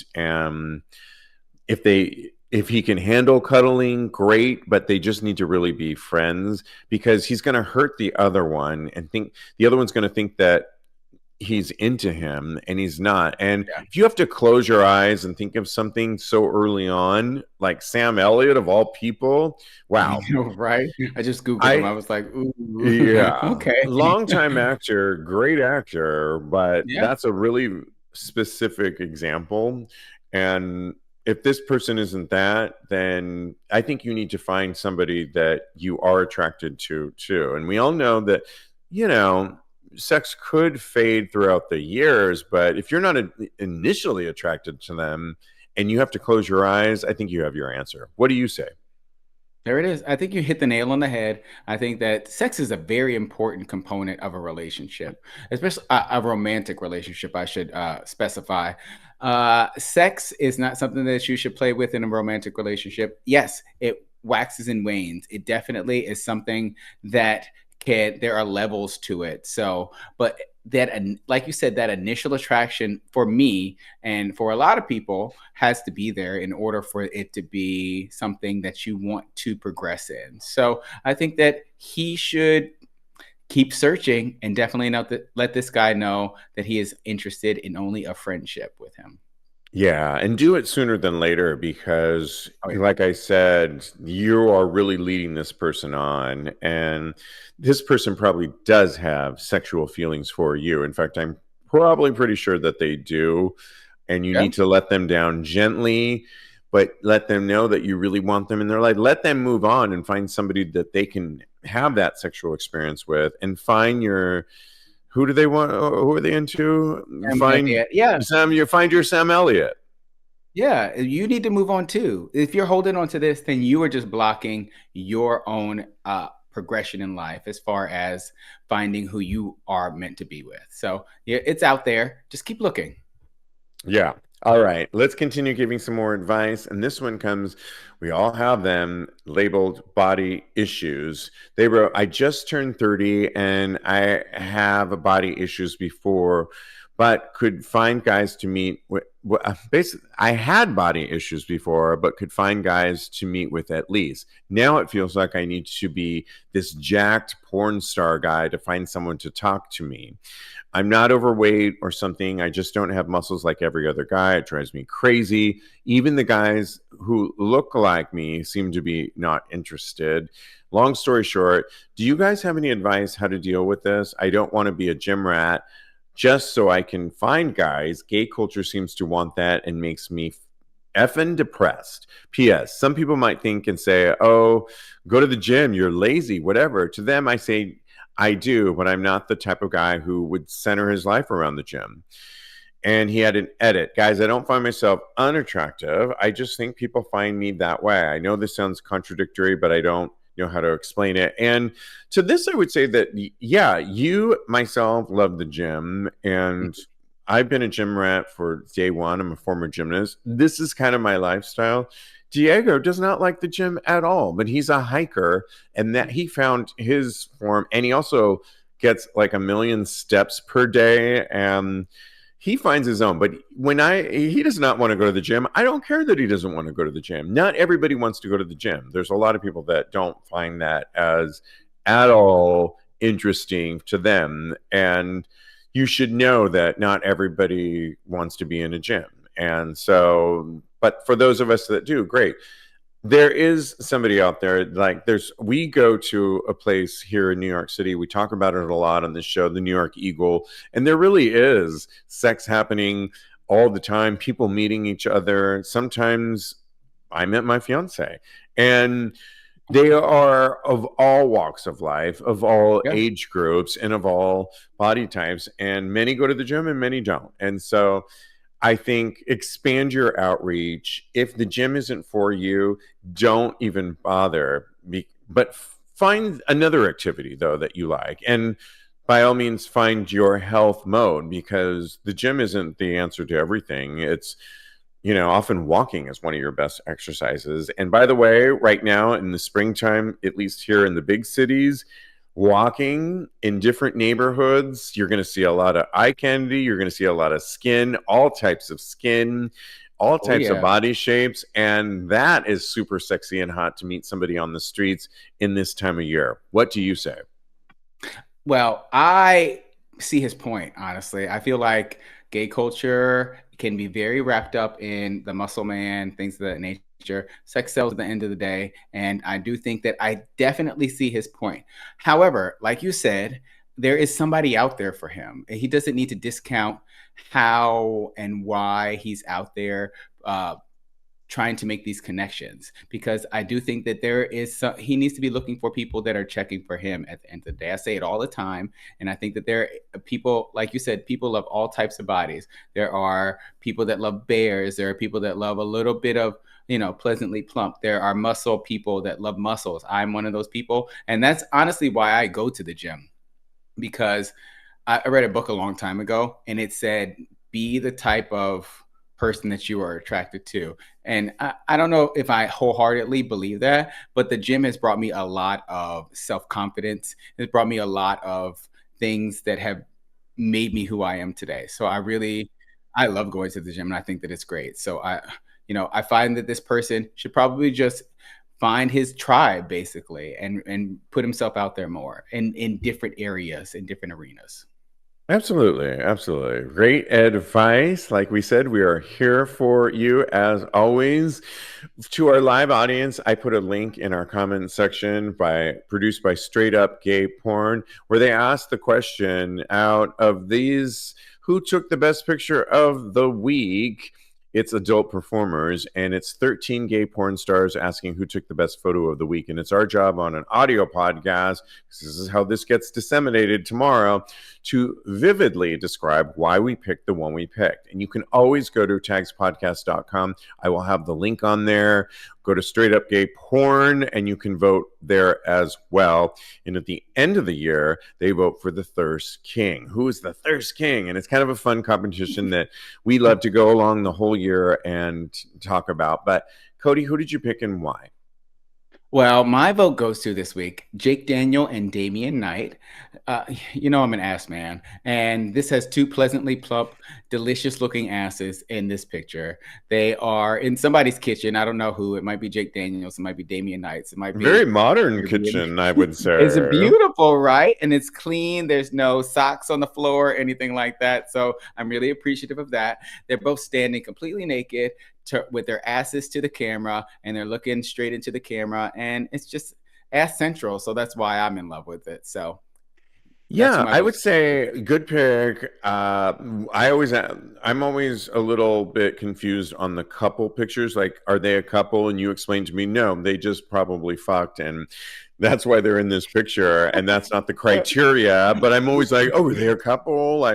If he can handle cuddling, great, but they just need to really be friends, because he's going to hurt the other one and think the other one's going to think that he's into him and he's not. And if you have to close your eyes and think of something so early on, like Sam Elliott of all people, wow. Right? I just Googled him. I was like, ooh. Yeah. Okay. Longtime actor, great actor, but that's a really specific example. And if this person isn't that, then I think you need to find somebody that you are attracted to too. And we all know that, you know, sex could fade throughout the years, but if you're not initially attracted to them and you have to close your eyes, I think you have your answer. What do you say? There it is. I think you hit the nail on the head. I think that sex is a very important component of a relationship, especially a romantic relationship, I should specify. Sex is not something that you should play with in a romantic relationship. Yes, it waxes and wanes. It definitely is something that there are levels to it. So, but that, like you said, that initial attraction for me and for a lot of people has to be there in order for it to be something that you want to progress in. So I think that he should keep searching and definitely not let this guy know that he is interested in only a friendship with him. Yeah, and do it sooner than later because, Oh yeah. like I said, you are really leading this person on, and this person probably does have sexual feelings for you. In fact, I'm probably pretty sure that they do, and you Yeah. need to let them down gently, but let them know that you really want them in their life. Let them move on and find somebody that they can have that sexual experience with, and find your who do they want? Who are they into? Find Yeah. Sam. You find your Sam Elliott. Yeah, you need to move on too. If you're holding on to this, then you are just blocking your own progression in life as far as finding who you are meant to be with. So yeah, it's out there. Just keep looking. Yeah. All right. Let's continue giving some more advice. And this one comes, we all have them labeled body issues. They wrote, I just turned 30 and I have body issues before, but could find guys to meet with. Basically, I had body issues before, but could find guys to meet with at least. Now it feels like I need to be this jacked porn star guy to find someone to talk to me. I'm not overweight or something. I just don't have muscles like every other guy. It drives me crazy. Even the guys who look like me seem to be not interested. Long story short, do you guys have any advice how to deal with this? I don't want to be a gym rat just so I can find guys. Gay culture seems to want that and makes me effing depressed. P.S. Some people might think and say, oh, go to the gym, you're lazy, whatever. To them, I say, I do, but I'm not the type of guy who would center his life around the gym. And he had an edit. Guys, I don't find myself unattractive. I just think people find me that way. I know this sounds contradictory, but I don't know how to explain it. And to this, I would say that, yeah, you myself love the gym. And I've been a gym rat for day one. I'm a former gymnast. This is kind of my lifestyle. Diego does not like the gym at all, but he's a hiker and that he found his form. And he also gets like 1,000,000 steps per day. And he finds his own. But he does not want to go to the gym. I don't care that he doesn't want to go to the gym. Not everybody wants to go to the gym. There's a lot of people that don't find that as at all interesting to them. And you should know that not everybody wants to be in a gym. And so, but for those of us that do, great. There is somebody out there like we go to a place here in New York City. We talk about it a lot on this show, the New York Eagle, and there really is sex happening all the time, people meeting each other. Sometimes I met my fiance, and they are of all walks of life, of all Yeah. age groups, and of all body types. And many go to the gym and many don't. And so I think expand your outreach. If the gym isn't for you, don't even bother. But find another activity, though, that you like. And by all means, find your health mode because the gym isn't the answer to everything. It's often walking is one of your best exercises. And by the way, right now in the springtime, at least here in the big cities, walking in different neighborhoods, you're going to see a lot of eye candy. You're going to see a lot of skin, all types of skin, all Oh types of yeah. body shapes. And that is super sexy and hot to meet somebody on the streets in this time of year. What do you say? Well, I see his point, honestly. I feel like gay culture can be very wrapped up in the muscle man, things of that nature. Sex sells at the end of the day. And I do think that I definitely see his point. However, like you said, there is somebody out there for him. He doesn't need to discount how and why he's out there. Trying to make these connections because I do think that he needs to be looking for people that are checking for him at the end of the day. I say it all the time. And I think that there are people, like you said, people love all types of bodies. There are people that love bears. There are people that love a little bit of, pleasantly plump. There are muscle people that love muscles. I'm one of those people. And that's honestly why I go to the gym because I read a book a long time ago and it said, be the type of person that you are attracted to. And I don't know if I wholeheartedly believe that, but the gym has brought me a lot of self-confidence. It's brought me a lot of things that have made me who I am today. So I love going to the gym and I think that it's great. So I find that this person should probably just find his tribe basically and put himself out there more in different areas, in different arenas. Absolutely. Absolutely. Great advice. Like we said, we are here for you as always. To our live audience, I put a link in our comment section produced by Straight Up Gay Porn, where they asked the question, out of these, who took the best picture of the week? It's adult performers, and it's 13 gay porn stars asking who took the best photo of the week. And it's our job on an audio podcast, this is how this gets disseminated tomorrow, to vividly describe why we picked the one we picked. And you can always go to tagspodcast.com. I will have the link on there. Go to Straight Up Gay Porn, and you can vote there as well. And at the end of the year, they vote for the Thirst King. Who is the Thirst King? And it's kind of a fun competition that we love to go along the whole year and talk about. But Kodi, who did you pick and why? Well, my vote goes to this week, Jake Daniel and Damian Knight. You know I'm an ass man, and this has two pleasantly plump, delicious-looking asses in this picture. They are in somebody's kitchen. I don't know who. It might be Jake Daniels. It might be Damian Knight. It might be very modern kitchen, I would say. It's beautiful, right? And it's clean. There's no socks on the floor or anything like that. So I'm really appreciative of that. They're both standing completely naked, with their asses to the camera, and they're looking straight into the camera, and it's just ass central. So that's why I'm in love with it. So yeah, I would say good pick. I'm always a little bit confused on the couple pictures. Like, are they a couple? And you explained to me, no, they just probably fucked, and that's why they're in this picture, and that's not the criteria. But I'm always like, oh, are they a couple?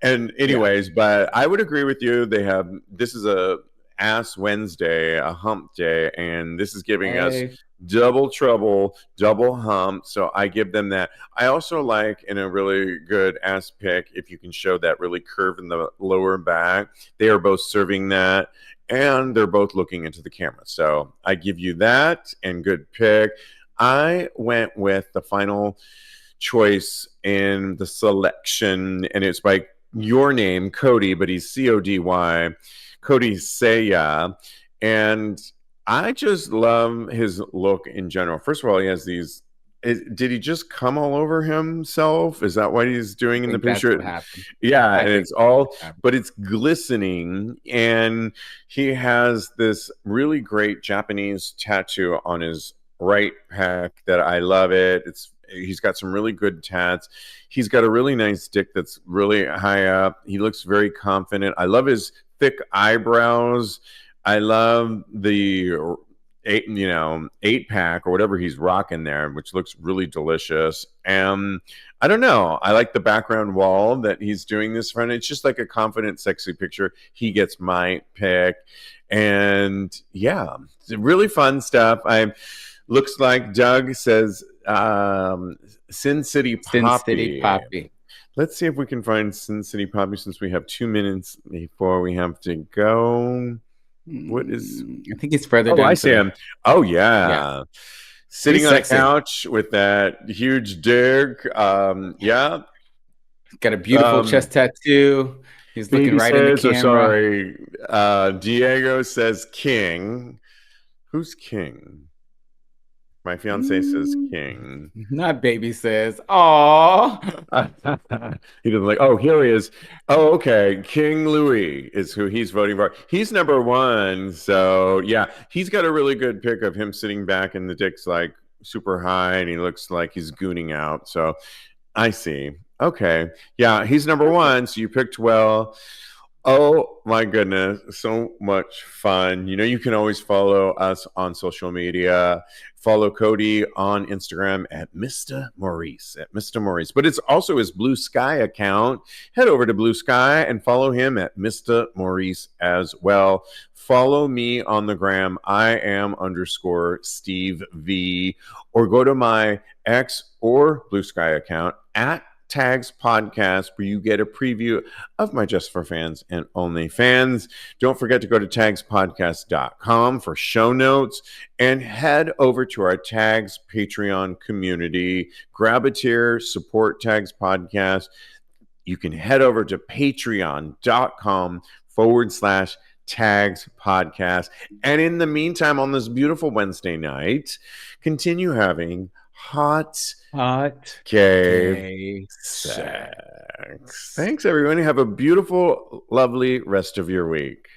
And anyways, but I would agree with you. This is a Ass Wednesday, a hump day, and this is giving us double trouble, double hump. So I give them that. I also like, in a really good ass pick, if you can show that really curve in the lower back. They are both serving that, and they're both looking into the camera. So I give you that, and good pick. I went with the final choice in the selection, and it's by your name, Kodi, but he's Cody. Kodi Saya, and I just love his look in general. First of all, he has these. Did he just come all over himself? Is that what he's doing in the picture? Yeah, and it's all, but it's glistening, and he has this really great Japanese tattoo on his right pec that I love it. He's got some really good tats. He's got a really nice dick that's really high up. He looks very confident. I love his thick eyebrows. I love the 8-pack or whatever he's rocking there, which looks really delicious. And I don't know. I like the background wall that he's doing this front. It's just like a confident, sexy picture. He gets my pick. And yeah, it's really fun stuff. Looks like Doug says Sin City Poppy. Sin City Poppy. Let's see if we can find Sin City Poppy, since we have 2 minutes before we have to go. What is? I think it's further down. Oh, I see him. Oh, yeah. Sitting on a couch with that huge dick. Yeah. Got a beautiful chest tattoo. He's looking right in the camera. Sorry. Diego says King. Who's King? My fiance says King. Not baby says. Aww. He doesn't like, oh, here he is. Oh, okay. King Louis is who he's voting for. He's number one. So, yeah, he's got a really good pic of him sitting back, and the dick's like super high, and he looks like he's gooning out. So, I see. Okay. Yeah, he's number one. So, you picked well. Oh my goodness, so much fun. You can always follow us on social media. Follow Kodi on Instagram at Mr. Maurice, But it's also his Blue Sky account. Head over to Blue Sky and follow him at Mr. Maurice as well. Follow me on the gram. I am _Steve V. Or go to my X or Blue Sky account at Tagspodcast, where you get a preview of my Just for Fans and Only Fans. Don't forget to go to tagspodcast.com for show notes, and head over to our Tags Patreon community. Grab a tier, support Tags Podcast. You can head over to patreon.com/Tags Tagspodcast. And in the meantime, on this beautiful Wednesday night, continue having hot gay sex. Thanks, everyone. Have a beautiful, lovely rest of your week.